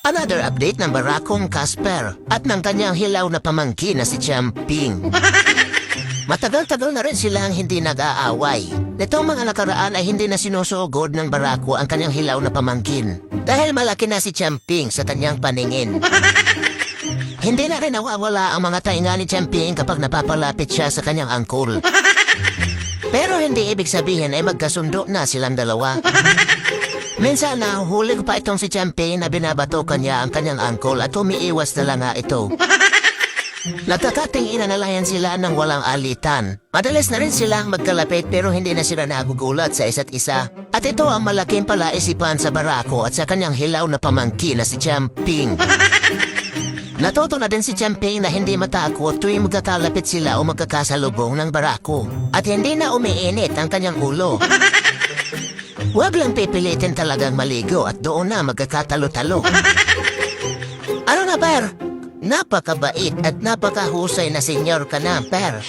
Another update ng barakong Casper at ng kanyang hilaw na pamangkin na si Champing. Matagal-tagal na rin silang hindi nag-aaway. Nitong mga nakaraan ay hindi na sinusugod ng barako ang kanyang hilaw na pamangkin dahil malaki na si Champing sa kanyang paningin. Hindi na rin nawawala ang mga tainga ni Champing kapag napapalapit siya sa kanyang angkol. Pero hindi ibig sabihin ay magkasundo na silang dalawa. Minsan nahuhuli ko pa itong si Champing na binabatokan niya ang kanyang angkol at umiiwas na lang nga ito. Nagkakating inanalayan sila ng walang alitan. Madalas na rin silang magkalapit pero hindi na sila nagugulat sa isa't isa. At ito ang malaking palaisipan sa barako at sa kanyang hilaw na pamangkin na si Champing. Natuto na din si Champing na hindi matakot tuwing magkakalapit sila o magkakasalubong ng barako. At hindi na umiinit ang kanyang ulo. Huwag lang pipilitin talagang maligo at doon na magkakatalo-talo. Ano na, Per? Napakabait at napakahusay na senyor ka na, Per.